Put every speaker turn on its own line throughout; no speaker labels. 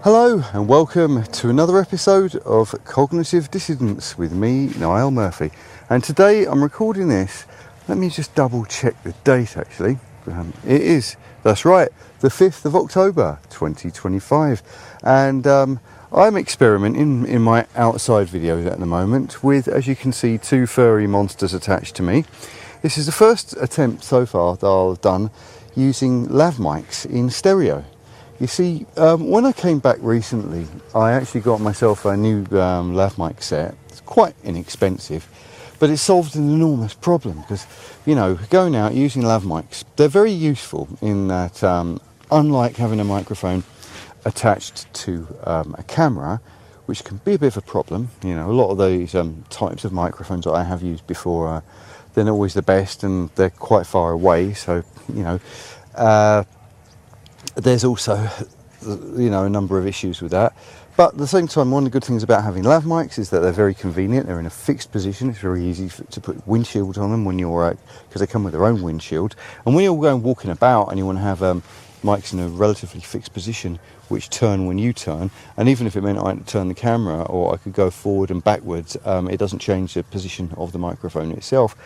Hello and welcome to another episode of Cognitive Dissidence with me, Niall Murphy. And today I'm recording this, let me just double check the date actually. It is, that's right, the 5th of October 2025. And I'm experimenting in my outside videos at the moment with, as you can see, two furry monsters attached to me. This is the first attempt so far that I've done using lav mics in stereo. You see, when I came back recently, I actually got myself a new lav mic set. It's quite inexpensive, but it solved an enormous problem because, you know, going out using lav mics, they're very useful in that, unlike having a microphone attached to a camera, which can be a bit of a problem. You know, a lot of these types of microphones that I have used before, they're not always the best and they're quite far away. So, you know, there's also, you know, a number of issues with that. But at the same time, one of the good things about having lav mics is that they're very convenient. They're in a fixed position. It's very easy to put windshields on them when you're, because they come with their own windshield. And when you're going walking about and you want to have mics in a relatively fixed position, which turn when you turn, and even if it meant I had to turn the camera or I could go forward and backwards, it doesn't change the position of the microphone itself.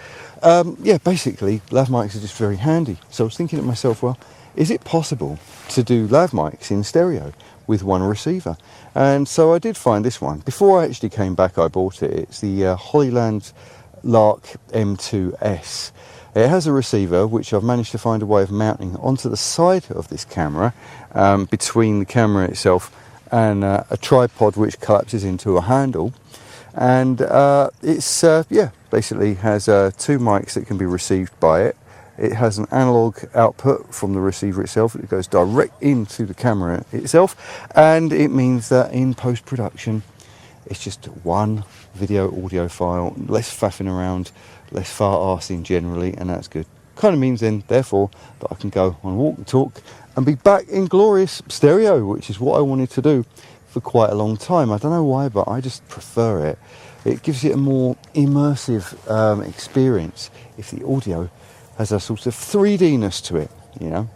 Yeah, basically, lav mics are just very handy. So I was thinking to myself, well, is it possible to do lav mics in stereo with one receiver? And so I did find this one. Before I actually came back, I bought it. It's the Hollyland Lark M2S. It has a receiver, which I've managed to find a way of mounting onto the side of this camera, between the camera itself and a tripod which collapses into a handle. And it's, yeah, basically has two mics that can be received by it. It has an analog output from the receiver itself. It goes direct into the camera itself, and it means that in post-production it's just one video audio file, less faffing around, less fart-arsing generally, and that's good. Kind of means then, therefore, that I can go on walk and talk and be back in glorious stereo, which is what I wanted to do for quite a long time. I don't know why, but I just prefer it. It gives it a more immersive experience if the audio has a sort of 3D-ness to it, you know.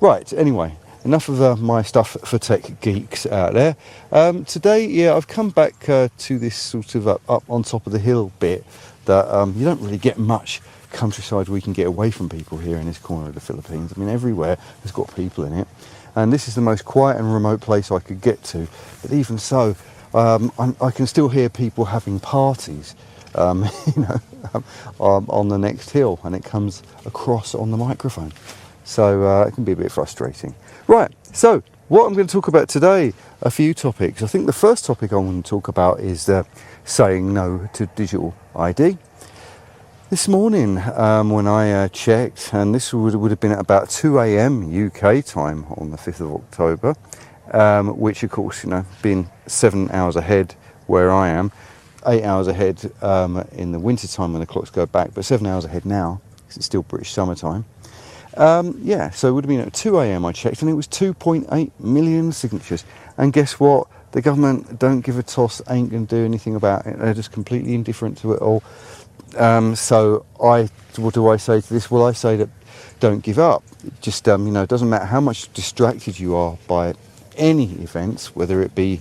Right, anyway, enough of my stuff for tech geeks out there. Today, yeah, I've come back to this sort of up on top of the hill bit that you don't really get much countryside we can get away from people here in this corner of the Philippines. I mean, everywhere has got people in it. And this is the most quiet and remote place I could get to. But even so, I can still hear people having parties. You know, on the next hill, and it comes across on the microphone, so it can be a bit frustrating. Right, so what I'm going to talk about today, a few topics. I think the first topic I want to talk about is saying no to digital ID. This morning, when I checked, and this would have been at about 2 a.m. UK time on the 5th of October, which of course, you know, being 7 hours ahead where I am, 8 hours ahead in the winter time when the clocks go back, but 7 hours ahead now because it's still British summertime. Yeah, so it would have been at 2 a.m. I checked, and it was 2.8 million signatures. And guess what? The government don't give a toss, ain't going to do anything about it. They're just completely indifferent to it all. So what do I say to this? Well, I say that don't give up. Just, you know, it doesn't matter how much distracted you are by any events, whether it be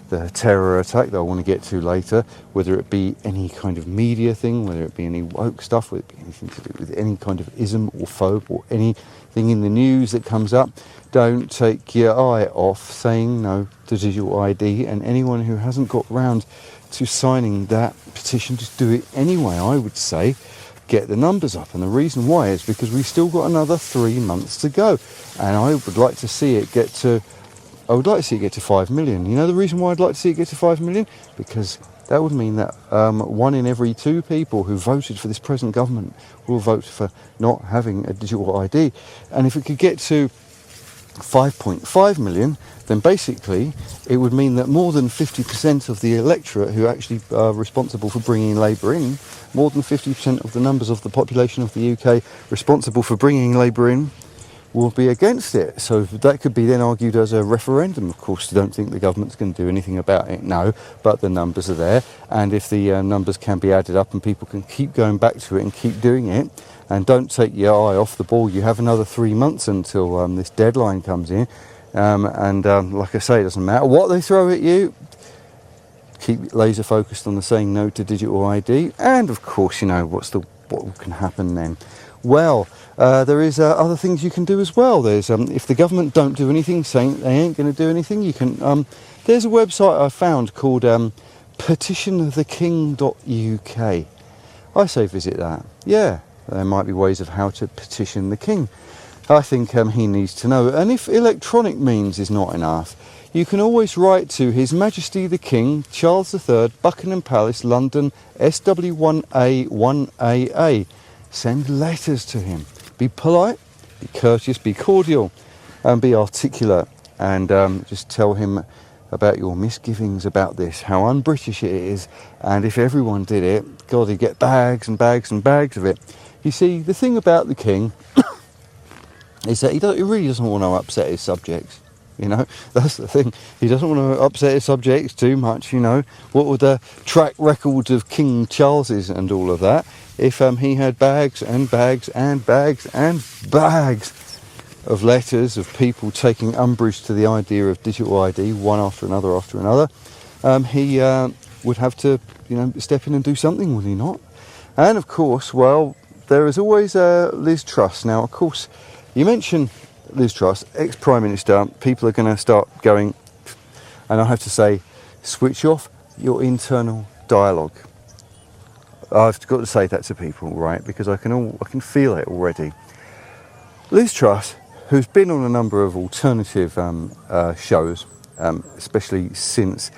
the terror attack that I want to get to later, whether it be any kind of media thing, whether it be any woke stuff, whether it be anything to do with any kind of ism or phobe or anything in the news that comes up, don't take your eye off saying no to digital ID. And anyone who hasn't got round to signing that petition, just do it anyway. I would say get the numbers up, and the reason why is because we've still got another 3 months to go, and I would like to see it get to 5 million. You know the reason why I'd like to see it get to 5 million? Because that would mean that 1 in every 2 people who voted for this present government will vote for not having a digital ID. And if it could get to 5.5 million, then basically it would mean that more than 50% of the electorate who actually are responsible for bringing Labour in, more than 50% of the numbers of the population of the UK responsible for bringing Labour in, will be against it. So that could be then argued as a referendum. Of course, I don't think the government's going to do anything about it, no, but the numbers are there, and if the numbers can be added up and people can keep going back to it and keep doing it, and don't take your eye off the ball, you have another 3 months until this deadline comes in, Like I say, it doesn't matter what they throw at you. Keep laser focused on the saying no to digital ID, and of course, you know what can happen then. Well, there is other things you can do as well. There's if the government don't do anything, saying they ain't going to do anything, you can. There's a website I found called petitiontheking.uk. I say visit that. Yeah, there might be ways of how to petition the king. I think he needs to know. And if electronic means is not enough, you can always write to His Majesty the King, Charles III, Buckingham Palace, London, SW1A 1AA. Send letters to him. Be polite, be courteous, be cordial, and be articulate. And just tell him about your misgivings about this, how un-British it is. And if everyone did it, God, he'd get bags and bags and bags of it. You see, the thing about the king is that he really doesn't want to upset his subjects. You know, that's the thing. He doesn't want to upset his subjects too much, you know. What were the track records of King Charles's and all of that if he had bags and bags and bags and bags of letters of people taking umbrage to the idea of digital ID, one after another, he would have to, you know, step in and do something, would he not? And of course, well, there is always Liz Truss. Now, of course, you mention Liz Truss, ex-Prime Minister, people are going to start going, and I have to say, switch off your internal dialogue. I've got to say that to people, right, because I can feel it already. Liz Truss, who's been on a number of alternative shows, especially since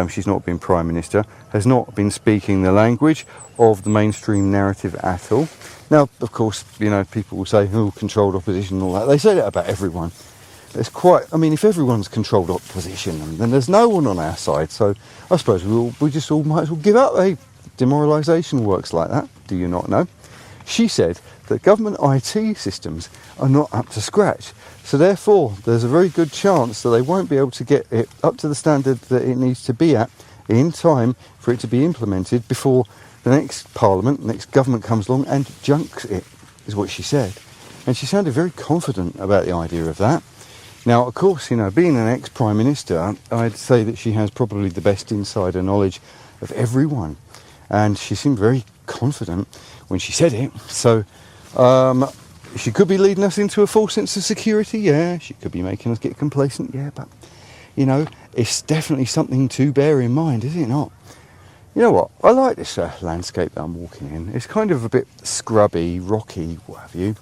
she's not been Prime Minister, has not been speaking the language of the mainstream narrative at all. Now, of course, you know, people will say, oh, controlled opposition and all that. They say that about everyone. It's quite, I mean, if everyone's controlled opposition, then there's no one on our side. So I suppose we just all might as well give up. Hey, demoralisation works like that. Do you not know? She said that government IT systems are not up to scratch. So therefore, there's a very good chance that they won't be able to get it up to the standard that it needs to be at in time for it to be implemented before the next parliament, next government comes along and junks it, is what she said. And she sounded very confident about the idea of that. Now, of course, you know, being an ex-Prime Minister, I'd say that she has probably the best insider knowledge of everyone. And she seemed very confident when she said it. So she could be leading us into a false sense of security, yeah. She could be making us get complacent, yeah. But, you know, it's definitely something to bear in mind, is it not? You know what? I like this landscape that I'm walking in. It's kind of a bit scrubby, rocky, what have you.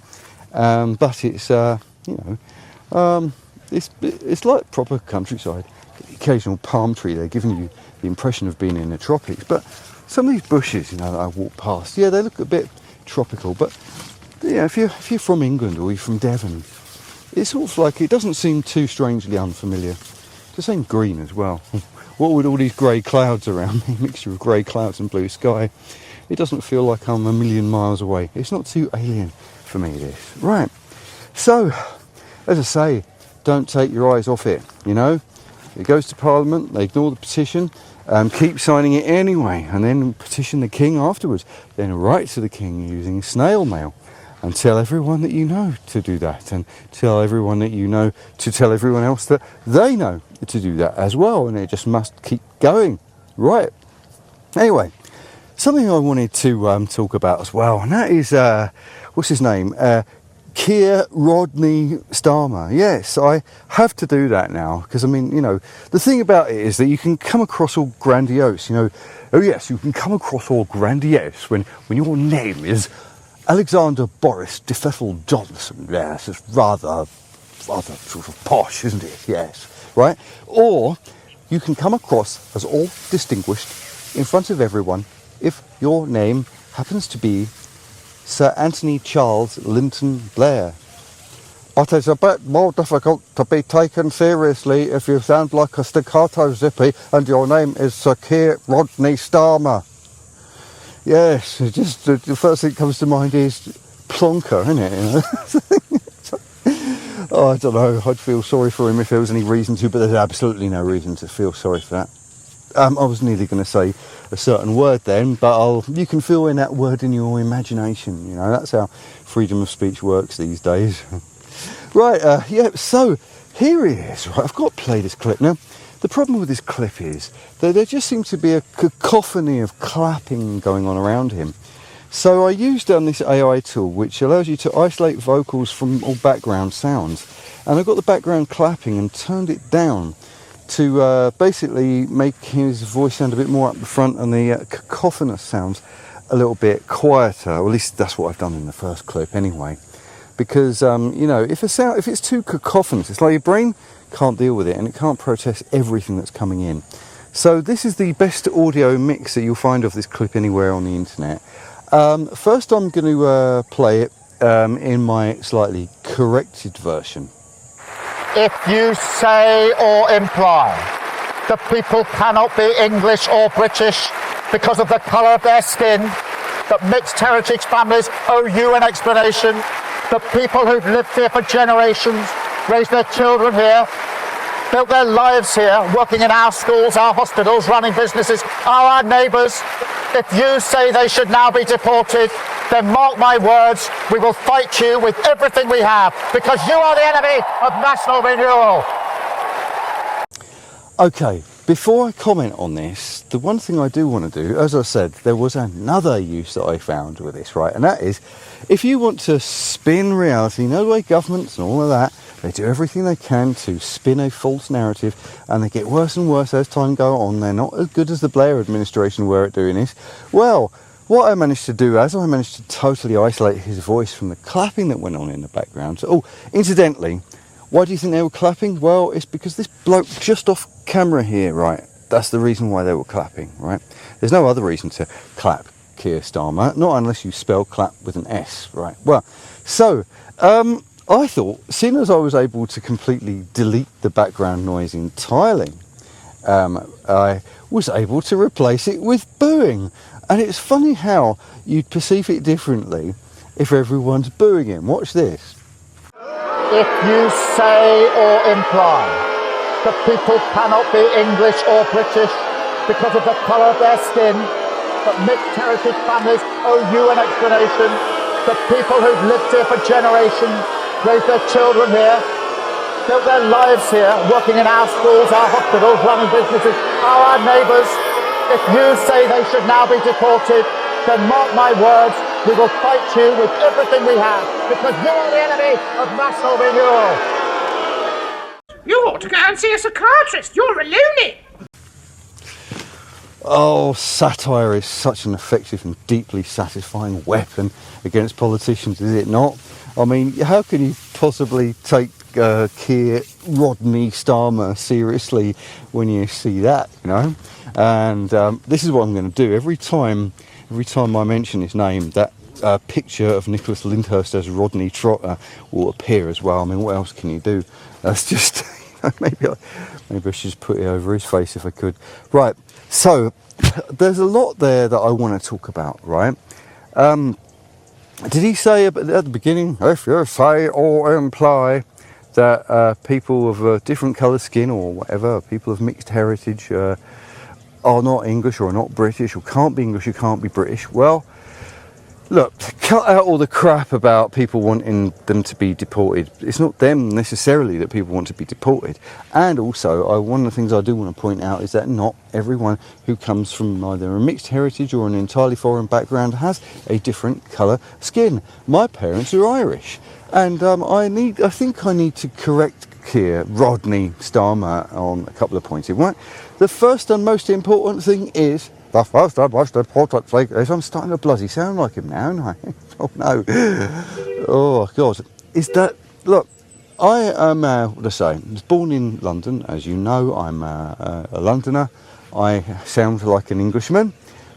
But it's, you know, it's like proper countryside. The occasional palm tree there giving you the impression of being in the tropics. But some of these bushes, you know, that I walk past, yeah, they look a bit tropical. But yeah, if you're from England or you're from Devon, it's sort of like, it doesn't seem too strangely unfamiliar. It's the same green as well. What with all these grey clouds around me, mixture of grey clouds and blue sky, it doesn't feel like I'm a million miles away. It's not too alien for me, this. Right, so, as I say, don't take your eyes off it, you know. It goes to Parliament, they ignore the petition, keep signing it anyway, and then petition the King afterwards. Then write to the King using snail mail, and tell everyone that you know to do that, and tell everyone that you know to tell everyone else that they know to do that as well, and it just must keep going. Right. Anyway, something I wanted to talk about as well, and that is, what's his name? Keir Rodney Starmer. Yes, I have to do that now, because, I mean, you know, the thing about it is that you can come across all grandiose, you know. Oh yes, you can come across all grandiose when your name is Alexander Boris DeFeffel Johnson. Yes, it's rather sort of posh, isn't it? Yes, right? Or you can come across as all distinguished in front of everyone if your name happens to be Sir Anthony Charles Linton Blair. But it's a bit more difficult to be taken seriously if you sound like a staccato zippy and your name is Sir Keir Rodney Starmer. Yes, just the first thing that comes to mind is plonker, isn't it? You know? Oh, I don't know. I'd feel sorry for him if there was any reason to, but there's absolutely no reason to feel sorry for that. I was nearly going to say a certain word then, but you can fill in that word in your imagination. You know, that's how freedom of speech works these days. Right, yeah, so here he is. Right, I've got to play this clip. Now, the problem with this clip is that there just seems to be a cacophony of clapping going on around him. So I used this AI tool, which allows you to isolate vocals from all background sounds. And I got the background clapping and turned it down to basically make his voice sound a bit more up the front and the cacophonous sounds a little bit quieter. Or at least that's what I've done in the first clip anyway. Because, you know, if it's too cacophonous, it's like your brain can't deal with it and it can't process everything that's coming in. So this is the best audio mix that you'll find of this clip anywhere on the internet. First I'm going to play it in my slightly corrected version.
If you say or imply that people cannot be English or British because of the colour of their skin, that mixed heritage families owe you an explanation, that people who've lived here for generations, raised their children here, built their lives here, working in our schools, our hospitals, running businesses, are our neighbours. If you say they should now be deported, then mark my words, we will fight you with everything we have, because you are the enemy of national renewal.
Okay, before I comment on this, the one thing I do want to do, as I said, there was another use that I found with this, right? And that is, if you want to spin reality, you know the way governments and all of that, they do everything they can to spin a false narrative, and they get worse and worse as time goes on. They're not as good as the Blair administration were at doing this. Well, what I managed to do is I managed to totally isolate his voice from the clapping that went on in the background. So, oh, incidentally, why do you think they were clapping? Well, it's because this bloke just off camera here, right? That's the reason why they were clapping, right? There's no other reason to clap Keir Starmer, not unless you spell clap with an S, right? Well, so, I thought, seeing as I was able to completely delete the background noise entirely, I was able to replace it with booing. And it's funny how you'd perceive it differently if everyone's booing him. Watch this.
If you say or imply that people cannot be English or British because of the colour of their skin, that mixed heritage families owe you an explanation, that people who've lived here for generations, raised their children here, built their lives here, working in our schools, our hospitals, running businesses, are our neighbours. If you say they should now be deported, then mark my words, we will fight you with everything we have, because you are the enemy of national renewal.
You ought to go and see a psychiatrist. You're a lunatic.
Oh, satire is such an effective and deeply satisfying weapon against politicians, is it not? I mean, how can you possibly take Keir Rodney Starmer seriously when you see that, you know? And this is what I'm going to do. Every time I mention his name, that picture of Nicholas Lyndhurst as Rodney Trotter will appear as well. I mean, what else can you do? That's just... maybe I should just put it over his face if I could. Right, so there's a lot there that I want to talk about, right? Did he say at the beginning, if you say or imply that people of a different colour skin or whatever, people of mixed heritage are not English or are not British or can't be English or can't be British? Well, look, cut out all the crap about people wanting them to be deported. It's not them necessarily that people want to be deported. And also, one of the things I do want to point out is that not everyone who comes from either a mixed heritage or an entirely foreign background has a different colour skin. My parents are Irish. And I think I need to correct Keir Rodney Starmer on a couple of points. Right? The first and most important thing is... The first and most important thing is I'm starting to bloody sound like him now, aren't I? Oh no. Oh God. Is that... Look, I am, what do I say? I was born in London, as you know. I'm a Londoner. I sound like an Englishman.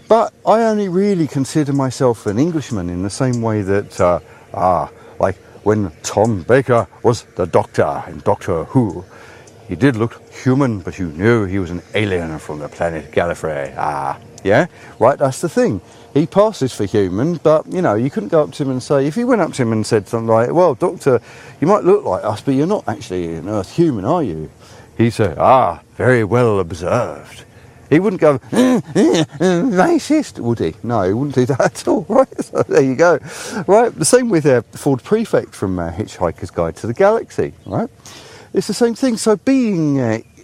But I only really consider myself an Englishman in the same way that, like when Tom Baker was the Doctor in Doctor Who. He did look human, but you knew he was an alien from the planet Gallifrey. Yeah? Right, that's the thing. He passes for human, but, you know, you couldn't go up to him and say... If you went up to him and said something like, well, Doctor, you might look like us, but you're not actually an Earth human, are you? He'd say, very well observed. He wouldn't go, racist, would he? No, he wouldn't do that at all, right? So there you go. Right, the same with Ford Prefect from Hitchhiker's Guide to the Galaxy, right? it's the same thing. So being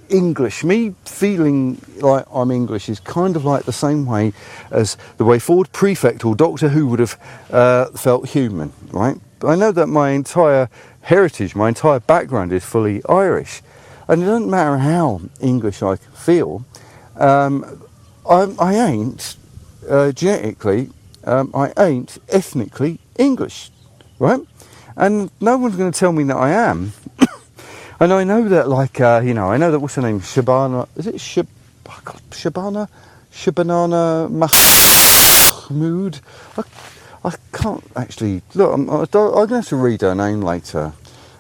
English, me feeling like I'm English is kind of like the same way as the way Ford Prefect or Doctor Who would have felt human, right? But I know that my entire heritage, my entire background is fully Irish, and it doesn't matter how English I feel, I ain't genetically, I ain't ethnically English, right? And no one's going to tell me that I am. And I know that, like, you know, I know that, what's her name, Shabana, is it Shabana Mahmood? I can't actually, look, I'm going to have to read her name later.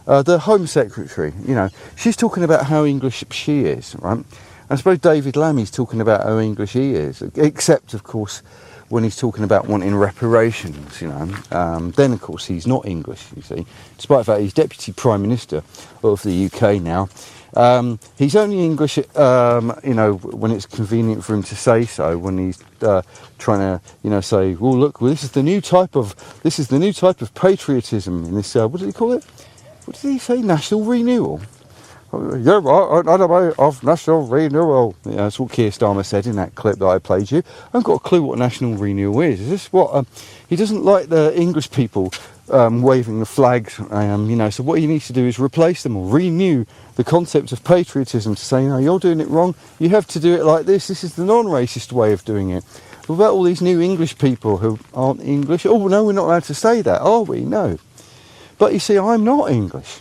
The Home Secretary, you know, she's talking about how English she is, right? I suppose David Lammy's talking about how English he is, except, of course, when he's talking about wanting reparations, you know. Then, of course, he's not English, you see. Despite the fact he's Deputy Prime Minister of the UK now. He's only English, you know, when it's convenient for him to say so, when he's trying to, you know, say, well, look, well, this is the new type of patriotism in this, what did he call it? What did he say? National renewal? Yeah, right, another way of national renewal. Yeah, that's what Keir Starmer said in that clip that I played you. I haven't got a clue what national renewal is. Is this what he doesn't like the English people waving the flags? You know, so what he needs to do is replace them or renew the concept of patriotism to say, no, you're doing it wrong. You have to do it like this. This is the non-racist way of doing it. What about all these new English people who aren't English? Oh no, we're not allowed to say that, are we? No. But you see, I'm not English.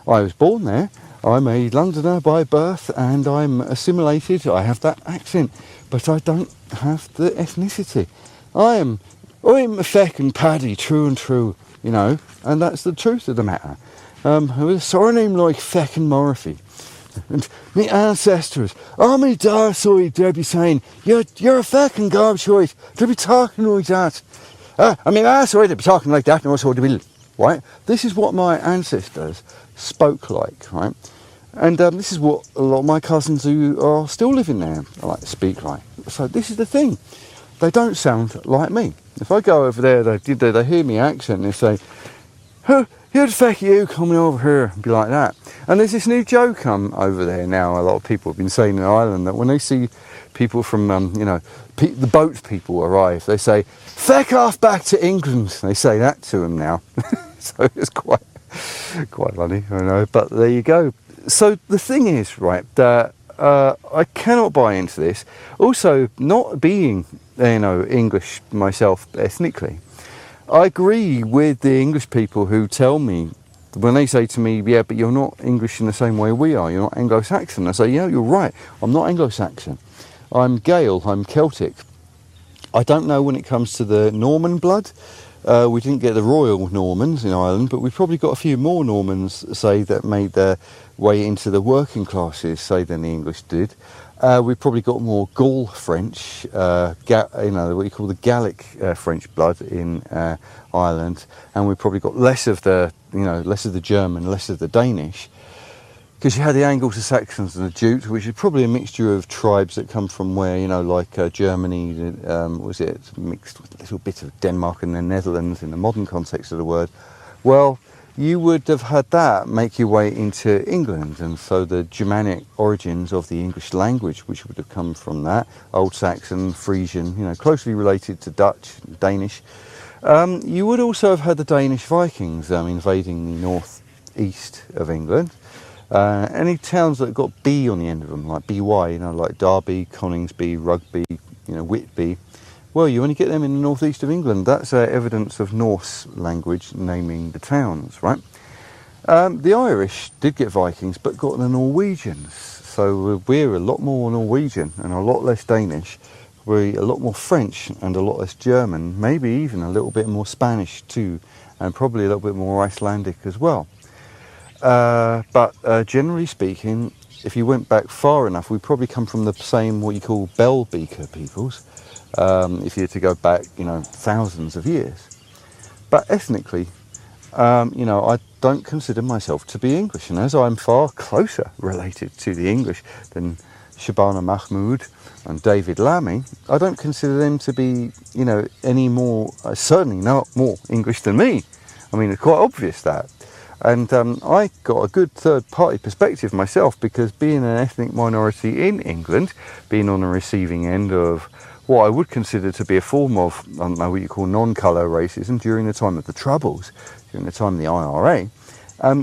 I was born there. I'm a Londoner by birth and I'm assimilated. I have that accent, but I don't have the ethnicity. I'm a feckin' paddy, true and true, you know, and that's the truth of the matter. With a surname like feckin' Murphy, and me ancestors, all me dark side, they'll be saying, you're a feckin' gobshite, they'll be talking like that. I mean, arsehole, they'll be talking like that, and also they will, right? This is what my ancestors spoke like, right? And this is what a lot of my cousins who are still living there speak like. So this is the thing. They don't sound like me. If I go over there, they hear me accent and they say, who the feck are you coming over here? And be like that. And there's this new joke over there now. A lot of people have been saying in Ireland that when they see people from, you know, the boat people arrive, they say, feck off back to England. They say that to them now. So it's quite funny, I know. But there you go. So the thing is, right, that I cannot buy into this. Also, not being, you know, English myself ethnically, I agree with the English people who tell me, when they say to me, yeah, but you're not English in the same way we are, you're not Anglo-Saxon. I say, yeah, you're right, I'm not Anglo-Saxon. I'm Gael, I'm Celtic. I don't know when it comes to the Norman blood. We didn't get the royal Normans in Ireland, but we've probably got a few more Normans, say, that made their way into the working classes, say, than the English did. We've probably got more Gaul French, you know, what you call the Gallic French blood in Ireland, and we've probably got less of the, you know, less of the German, less of the Danish. Because you had the Anglo-Saxons and the Jutes, which is probably a mixture of tribes that come from where, you know, like Germany, was it mixed with a little bit of Denmark and the Netherlands in the modern context of the word. Well, you would have had that make your way into England, and so the Germanic origins of the English language, which would have come from that, Old Saxon, Frisian, you know, closely related to Dutch, Danish. You would also have had the Danish Vikings invading the northeast of England. Any towns that got B on the end of them, like BY, you know, like Derby, Coningsby, Rugby, you know, Whitby. Well, you only get them in the northeast of England. That's evidence of Norse language naming the towns, right? The Irish did get Vikings, but got the Norwegians. So we're a lot more Norwegian and a lot less Danish. We're a lot more French and a lot less German, maybe even a little bit more Spanish too, and probably a little bit more Icelandic as well. But generally speaking, if you went back far enough, we probably come from the same, what you call bell beaker peoples, if you were to go back, you know, thousands of years. But ethnically, you know, I don't consider myself to be English, and as I'm far closer related to the English than Shabana Mahmood and David Lammy, I don't consider them to be, you know, any more, certainly not more English than me. I mean, it's quite obvious that. And I got a good third-party perspective myself, because being an ethnic minority in England, being on the receiving end of what I would consider to be a form of, I don't know what you call non-colour racism during the time of the Troubles, during the time of the IRA,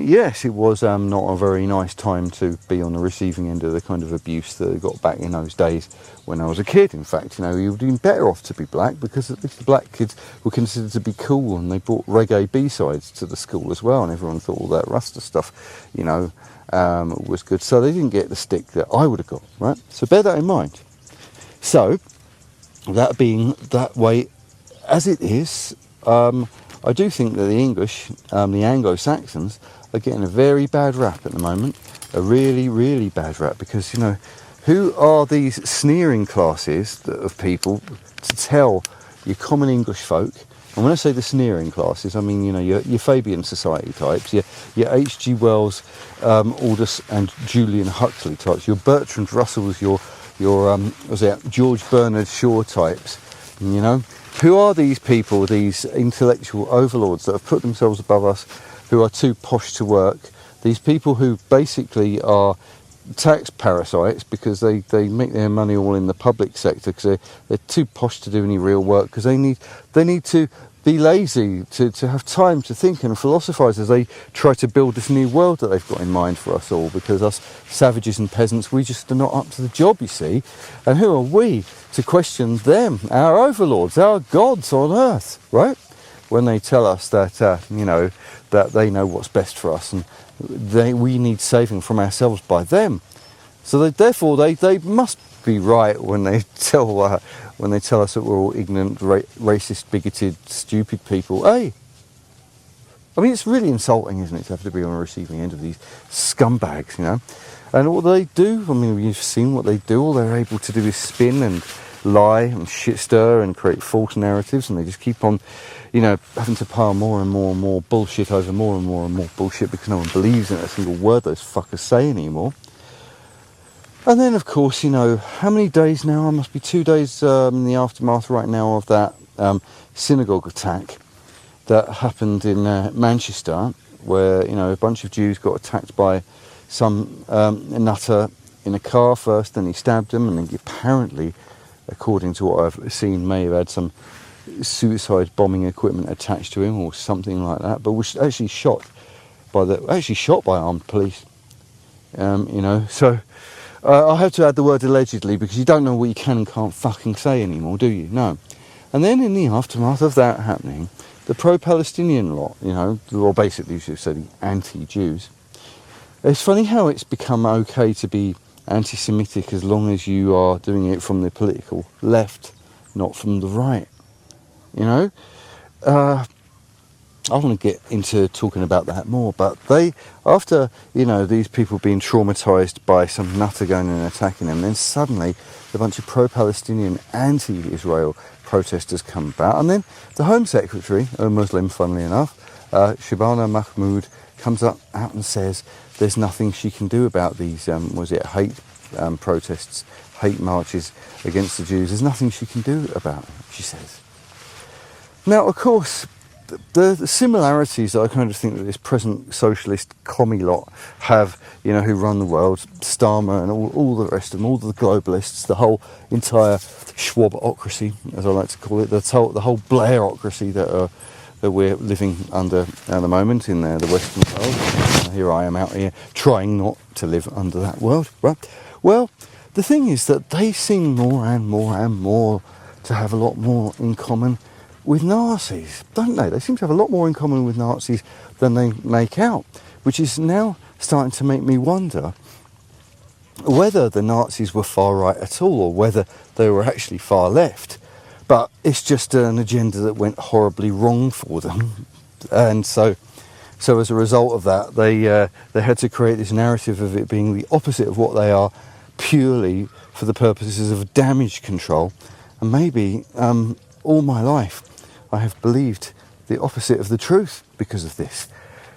yes, it was not a very nice time to be on the receiving end of the kind of abuse that I got back in those days when I was a kid. In fact, you know, you would have been better off to be black, because at least the black kids were considered to be cool, and they brought reggae B-sides to the school as well, and everyone thought all that Rasta stuff, you know, was good. So they didn't get the stick that I would have got, right? So bear that in mind. So, that being that way as it is, I do think that the English, the Anglo-Saxons, are getting a very bad rap at the moment. A really, really bad rap, because, you know, who are these sneering classes of people to tell your common English folk? And when I say the sneering classes, I mean, you know, your Fabian Society types, your H.G. Wells, Aldous and Julian Huxley types, your Bertrand Russells, your was it George Bernard Shaw types, you know? Who are these people, these intellectual overlords that have put themselves above us, who are too posh to work? These people who basically are tax parasites, because they make their money all in the public sector, because they're too posh to do any real work, because they need to be lazy to have time to think and philosophise as they try to build this new world that they've got in mind for us all, because us savages and peasants, we just are not up to the job, you see. And who are we to question them, our overlords, our gods on earth, right? When they tell us that, you know, that they know what's best for us, and we need saving from ourselves by them. So therefore they must be right when they tell us that we're all ignorant, racist, bigoted, stupid people. Hey, I mean, it's really insulting, isn't it, to have to be on the receiving end of these scumbags, you know? And what they do, I mean, you've seen what they do. All they're able to do is spin and lie and shit stir and create false narratives, and they just keep on, you know, having to pile more and more and more bullshit over more and more and more bullshit, because no one believes in a single word those fuckers say anymore. And then, of course, you know, how many days now? I must be 2 days in the aftermath right now of that synagogue attack that happened in Manchester, where, you know, a bunch of Jews got attacked by some nutter in a car first, then he stabbed them, and then he apparently, according to what I've seen, may have had some suicide bombing equipment attached to him or something like that, but was actually shot by armed police. You know, so I have to add the word allegedly, because you don't know what you can and can't fucking say anymore, do you? No. And then in the aftermath of that happening, the pro-Palestinian lot, you know, or basically you should say the anti-Jews, it's funny how it's become okay to be anti-Semitic as long as you are doing it from the political left, not from the right. You know? I want to get into talking about that more, but after, you know, these people being traumatised by some nutter going and attacking them, then suddenly a bunch of pro-Palestinian, anti-Israel protesters come about, and then the Home Secretary, a Muslim, funnily enough, Shabana Mahmood, comes out and says there's nothing she can do about these, hate protests, hate marches against the Jews. There's nothing she can do about it, she says. Now, of course, the similarities that I kind of think that this present socialist commie lot have, you know, who run the world, Starmer and all the rest of them, all the globalists, the whole entire Schwabocracy, as I like to call it, the whole Blairocracy that we're living under at the moment in the Western world. Here I am out here trying not to live under that world, right? Well, the thing is that they seem more and more and more to have a lot more in common with Nazis, don't they? They seem to have a lot more in common with Nazis than they make out, which is now starting to make me wonder whether the Nazis were far right at all, or whether they were actually far left. But it's just an agenda that went horribly wrong for them, and so as a result of that, they had to create this narrative of it being the opposite of what they are, purely for the purposes of damage control. And maybe all my life I have believed the opposite of the truth because of this.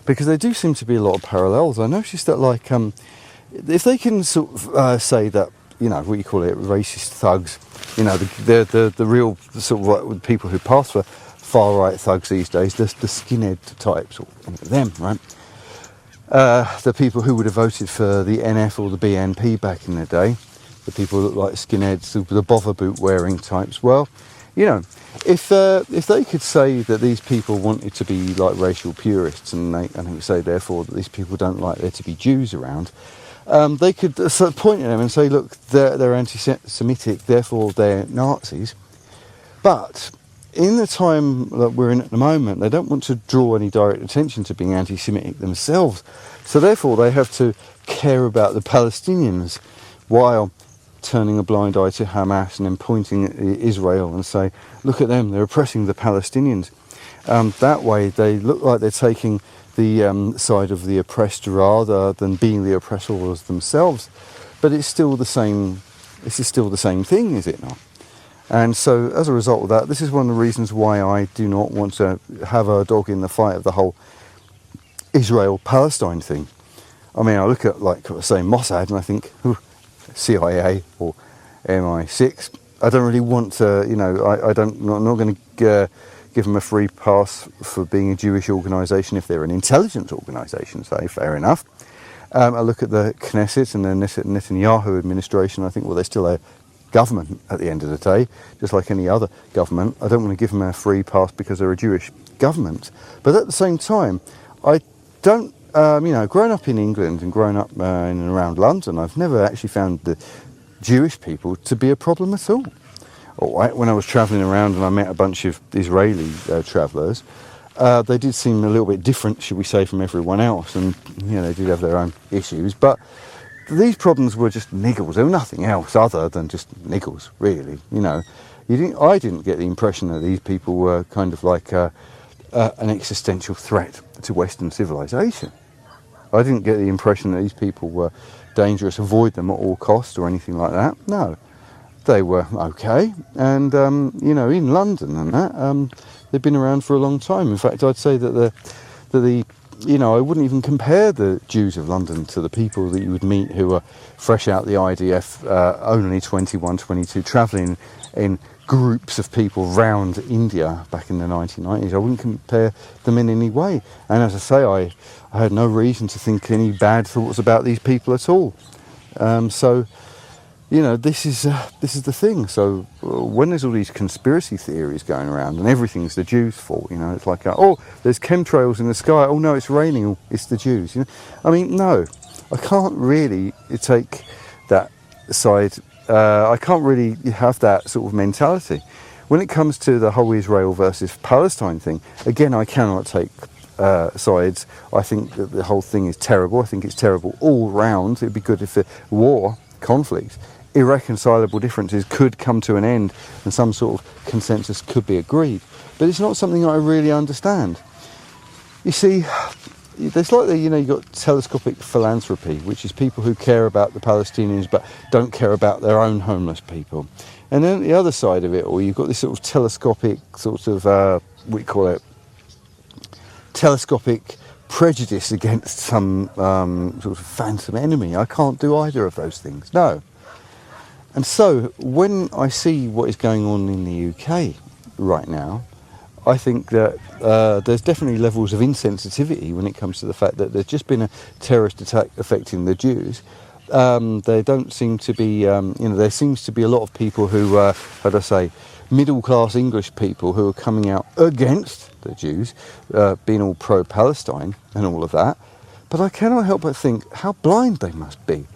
Because there do seem to be a lot of parallels. I noticed that, like, if they can sort of say that, you know, what you call it, racist thugs, you know, the real sort of like people who pass for far right thugs these days, the skinhead types, or them, right? the people who would have voted for the NF or the BNP back in the day, the people who look like skinheads, the bother boot wearing types. Well, you know, if they could say that these people wanted to be like racial purists, and they say therefore that these people don't like there to be Jews around, they could sort of point at them and say, look, they're anti-Semitic, therefore they're Nazis. But in the time that we're in at the moment, they don't want to draw any direct attention to being anti-Semitic themselves. So therefore they have to care about the Palestinians while turning a blind eye to Hamas and then pointing at Israel and say, look at them, they're oppressing the Palestinians. That way they look like they're taking the side of the oppressed rather than being the oppressors themselves. But it's still the same, this is still the same thing, is it not? And so as a result of that, this is one of the reasons why I do not want to have a dog in the fight of the whole Israel-Palestine thing. I mean, I look at, like, say, Mossad and I think, CIA or MI6. I don't really want to, you know, I'm not going to give them a free pass for being a Jewish organisation if they're an intelligence organisation, say, fair enough. I look at the Knesset and the Netanyahu administration, I think, well, they're still a government at the end of the day, just like any other government. I don't want to give them a free pass because they're a Jewish government. But at the same time, I don't, you know, growing up in England and growing up in and around London, I've never actually found the Jewish people to be a problem at all. All right, when I was travelling around and I met a bunch of Israeli travellers, they did seem a little bit different, should we say, from everyone else, and you know, they did have their own issues, but these problems were just niggles. They were nothing else other than just niggles, really. You know, I didn't get the impression that these people were kind of like an existential threat to Western civilization. I didn't get the impression that these people were dangerous, avoid them at all costs or anything like that. No, they were okay. And, you know, in London and that, they've been around for a long time. In fact, I'd say that the you know, I wouldn't even compare the Jews of London to the people that you would meet who are fresh out the IDF, only 21, 22, travelling in groups of people round India back in the 1990s. I wouldn't compare them in any way. And as I say, I had no reason to think any bad thoughts about these people at all. So, you know, this is the thing. So when there's all these conspiracy theories going around and everything's the Jews' fault, you know, it's like, oh, there's chemtrails in the sky. Oh no, it's raining. Oh, it's the Jews. You know, I mean, no, I can't really take that side. I can't really have that sort of mentality. When it comes to the whole Israel versus Palestine thing, again, I cannot take sides. I think that the whole thing is terrible. I think it's terrible all round. It'd be good if the war, conflict, irreconcilable differences could come to an end and some sort of consensus could be agreed. But it's not something I really understand. You see, there's like the, you know, you've got telescopic philanthropy, which is people who care about the Palestinians but don't care about their own homeless people. And then the other side of it, or you've got this sort of telescopic sort of, we call it telescopic prejudice against some sort of phantom enemy. I can't do either of those things, no. And so when I see what is going on in the UK right now, I think that there's definitely levels of insensitivity when it comes to the fact that there's just been a terrorist attack affecting the Jews. There don't seem to be, you know, there seems to be a lot of people who, how do I say, middle-class English people who are coming out against the Jews, being all pro-Palestine and all of that. But I cannot help but think how blind they must be.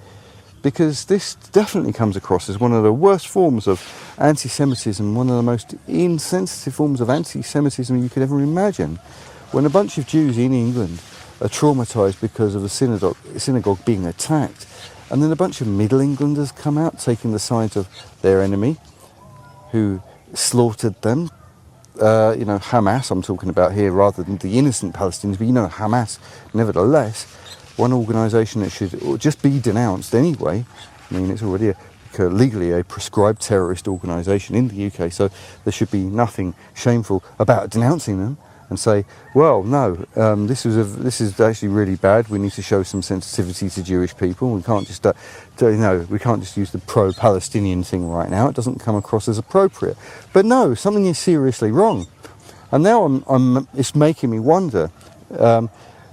Because this definitely comes across as one of the worst forms of anti-Semitism, one of the most insensitive forms of anti-Semitism you could ever imagine. When a bunch of Jews in England are traumatised because of a synagogue being attacked, and then a bunch of Middle Englanders come out taking the side of their enemy, who slaughtered them, you know, Hamas I'm talking about here, rather than the innocent Palestinians, but you know, Hamas, nevertheless, one organisation that should just be denounced anyway. I mean, it's already legally a prescribed terrorist organisation in the UK, so there should be nothing shameful about denouncing them and say, well, no, this is actually really bad. We need to show some sensitivity to Jewish people. We can't just, you know, we can't just use the pro-Palestinian thing right now. It doesn't come across as appropriate. But no, something is seriously wrong, and now it's making me wonder.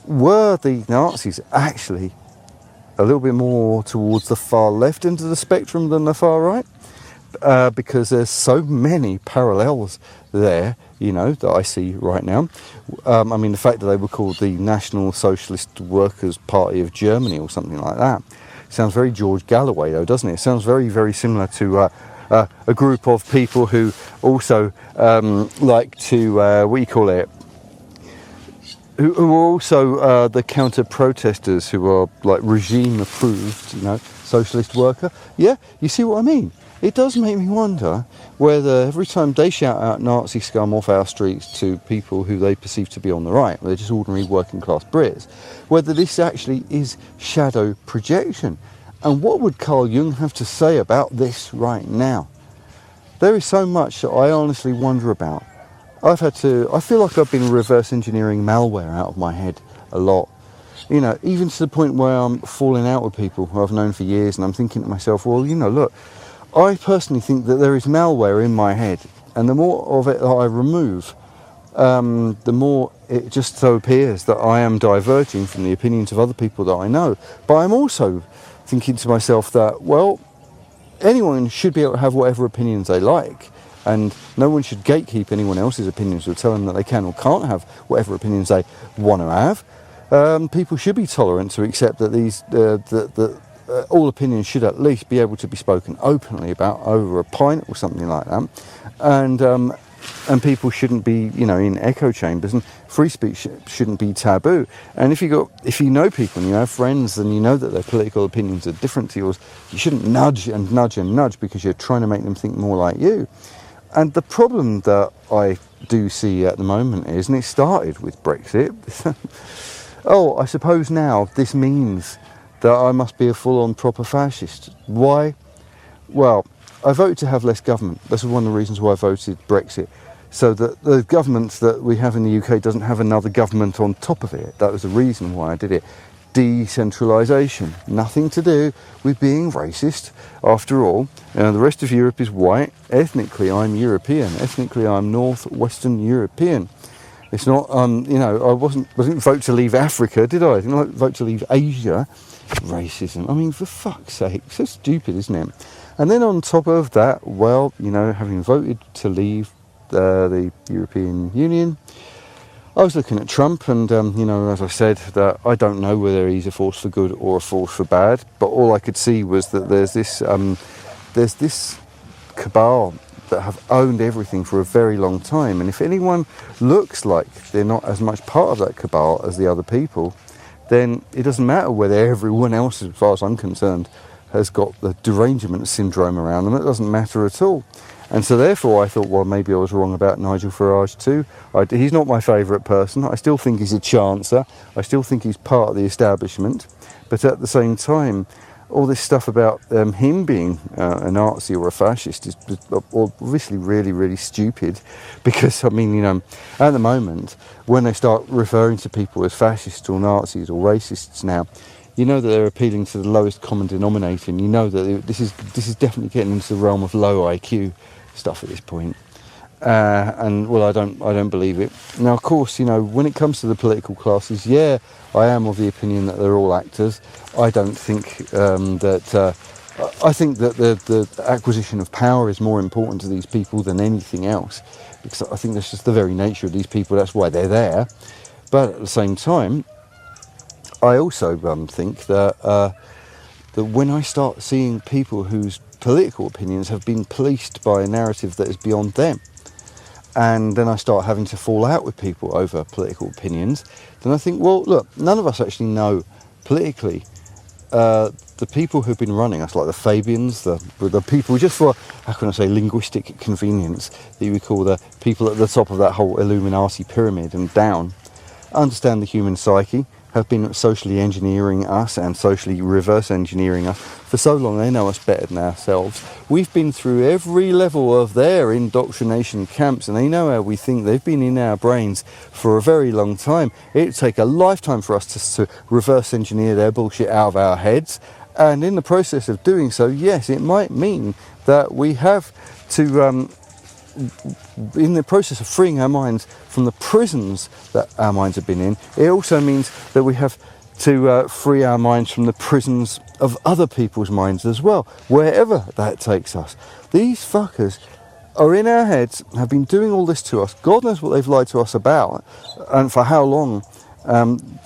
were the Nazis actually a little bit more towards the far left end of the spectrum than the far right? Because there's so many parallels there, you know, that I see right now. I mean, the fact that they were called the National Socialist Workers' Party of Germany or something like that sounds very George Galloway, though, doesn't it? It sounds very, very similar to a group of people who also like to, what do you call it? Who are also the counter-protesters who are like regime-approved, you know, socialist worker. Yeah, you see what I mean? It does make me wonder whether every time they shout out Nazi scum off our streets to people who they perceive to be on the right, they're just ordinary working class Brits, whether this actually is shadow projection. And what would Carl Jung have to say about this right now? There is so much that I honestly wonder about. I feel like I've been reverse engineering malware out of my head a lot. You know, even to the point where I'm falling out with people who I've known for years, and I'm thinking to myself, well, you know, look, I personally think that there is malware in my head, and the more of it that I remove, the more it just so appears that I am diverging from the opinions of other people that I know. But I'm also thinking to myself that, well, anyone should be able to have whatever opinions they like, and no one should gatekeep anyone else's opinions or tell them that they can or can't have whatever opinions they want to have. People should be tolerant to accept that all opinions should at least be able to be spoken openly about over a pint or something like that, and people shouldn't be, you know, in echo chambers, and free speech shouldn't be taboo. And if you know people and you have friends and you know that their political opinions are different to yours, you shouldn't nudge and nudge and nudge because you're trying to make them think more like you. And the problem that I do see at the moment is, and it started with Brexit, oh, I suppose now this means that I must be a full-on proper fascist. Why? Well, I voted to have less government. That's one of the reasons why I voted Brexit. So that the government that we have in the UK doesn't have another government on top of it. That was the reason why I did it. Decentralisation. Nothing to do with being racist. After all, the rest of Europe is white. Ethnically, I'm European. Ethnically, I'm Northwestern European. It's not, you know, I wasn't vote to leave Africa, did I? I didn't vote to leave Asia. Racism. I mean, for fuck's sake, so stupid, isn't it? And then on top of that, well, you know, having voted to leave the European Union, I was looking at Trump, and you know, as I said, that I don't know whether he's a force for good or a force for bad, but all I could see was that there's this cabal that have owned everything for a very long time, and if anyone looks like they're not as much part of that cabal as the other people, then it doesn't matter whether everyone else, as far as I'm concerned, has got the derangement syndrome around them. It doesn't matter at all. And so therefore I thought, well, maybe I was wrong about Nigel Farage too. He's not my favourite person. I still think he's a chancer. I still think he's part of the establishment. But at the same time, all this stuff about him being a Nazi or a fascist is obviously really, really stupid, because, I mean, you know, at the moment, when they start referring to people as fascists or Nazis or racists now, you know that they're appealing to the lowest common denominator, and you know that this is definitely getting into the realm of low IQ stuff at this point. And well, I don't believe it. Now, of course, you know, when it comes to the political classes, yeah, I am of the opinion that they're all actors. I don't think I think that the acquisition of power is more important to these people than anything else, because I think that's just the very nature of these people. That's why they're there. But at the same time, I also think that when I start seeing people whose political opinions have been policed by a narrative that is beyond them, and then I start having to fall out with people over political opinions, then I think, well, look, none of us actually know politically the people who've been running us, like the Fabians, the people, just for, how can I say, linguistic convenience, that you would call the people at the top of that whole Illuminati pyramid and down, understand the human psyche, have been socially engineering us and socially reverse engineering us for so long. They know us better than ourselves. We've been through every level of their indoctrination camps, and they know how we think. They've been in our brains for a very long time. It'd take a lifetime for us to reverse engineer their bullshit out of our heads, and in the process of doing so, yes, it might mean that we have to in the process of freeing our minds from the prisons that our minds have been in, it also means that we have to free our minds from the prisons of other people's minds as well, wherever that takes us. These fuckers are in our heads, have been doing all this to us. God knows what they've lied to us about and for how long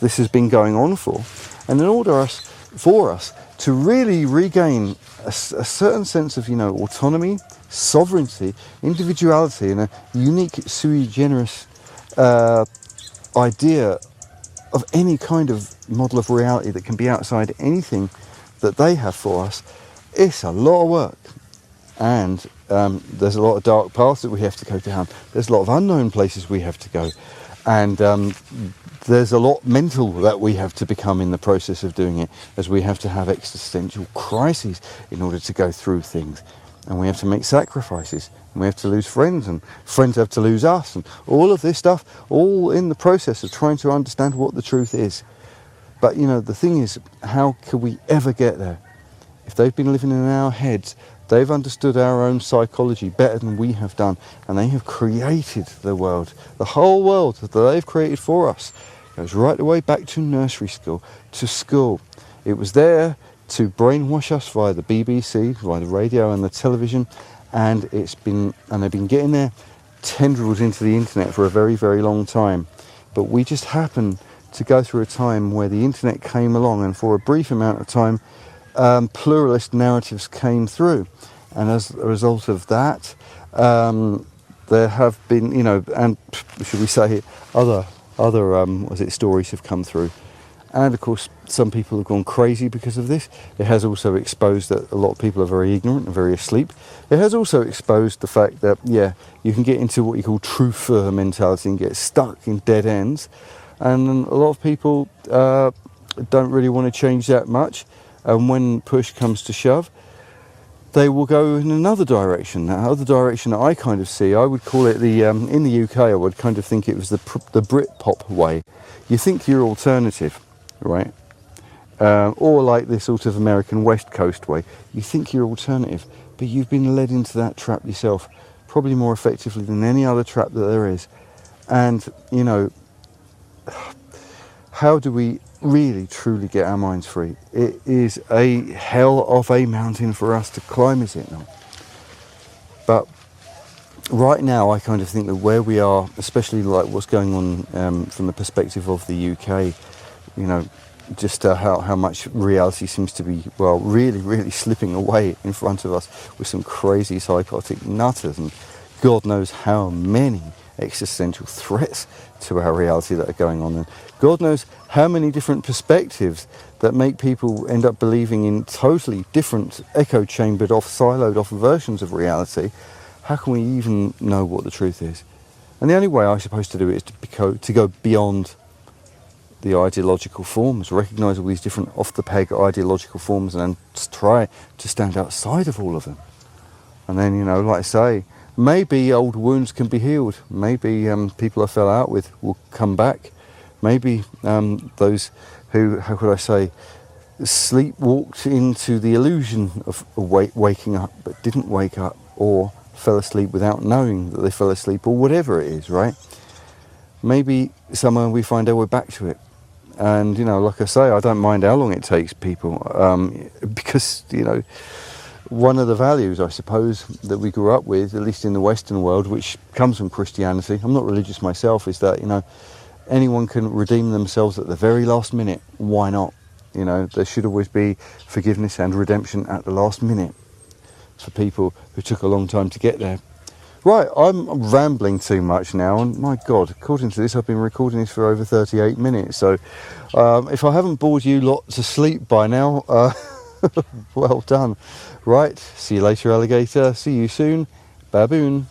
this has been going on for. And in order for us to really regain a certain sense of, autonomy, sovereignty, individuality, and a unique sui generis idea of any kind of model of reality that can be outside anything that they have for us, it's a lot of work. And there's a lot of dark paths that we have to go down. There's a lot of unknown places we have to go. And there's a lot mental that we have to become in the process of doing it, as we have to have existential crises in order to go through things. And we have to make sacrifices. And we have to lose friends, and friends have to lose us, and all of this stuff, all in the process of trying to understand what the truth is. But, the thing is, how could we ever get there? If they've been living in our heads, they've understood our own psychology better than we have done, and they have created the world. The whole world that they've created for us goes right the way back to nursery school, to school. It was there to brainwash us via the BBC, via the radio and the television, and they've been getting their tendrils into the internet for a very, very long time. But we just happened to go through a time where the internet came along, and for a brief amount of time, pluralist narratives came through, and as a result of that, there have been, and should we say, other stories have come through, and of course some people have gone crazy because of this. It has also exposed that a lot of people are very ignorant and very asleep. It has also exposed the fact that you can get into what you call truth mentality and get stuck in dead ends, and a lot of people don't really want to change that much. And when push comes to shove, they will go in another direction. That other direction that I kind of see, I would call it in the UK, I would kind of think it was the Britpop way. You think you're alternative, right? Or like this sort of American West Coast way. You think you're alternative, but you've been led into that trap yourself, probably more effectively than any other trap that there is. And, how do we really truly get our minds free? It is a hell of a mountain for us to climb, is it not? But right now I kind of think that where we are, especially like what's going on from the perspective of the UK, just how much reality seems to be, really, really slipping away in front of us with some crazy psychotic nutters, and God knows how many existential threats to our reality that are going on, and God knows how many different perspectives that make people end up believing in totally different echo-chambered off, siloed off versions of reality. How can we even know what the truth is? And the only way I suppose to do it is to go beyond the ideological forms, recognise all these different off-the-peg ideological forms, and then try to stand outside of all of them. And then, like I say, maybe old wounds can be healed. Maybe people I fell out with will come back. Maybe those who, how could I say, sleepwalked into the illusion of waking up but didn't wake up, or fell asleep without knowing that they fell asleep, or whatever it is, right? Maybe somewhere we find our way back to it. And, like I say, I don't mind how long it takes people, because, one of the values, I suppose, that we grew up with, at least in the Western world, which comes from Christianity, I'm not religious myself, is that, anyone can redeem themselves at the very last minute. Why not? There should always be forgiveness and redemption at the last minute for people who took a long time to get there. Right, I'm rambling too much now, and my God, according to this, I've been recording this for over 38 minutes, so if I haven't bored you lot to sleep by now, well done. Right, see you later, alligator. See you soon. Baboon.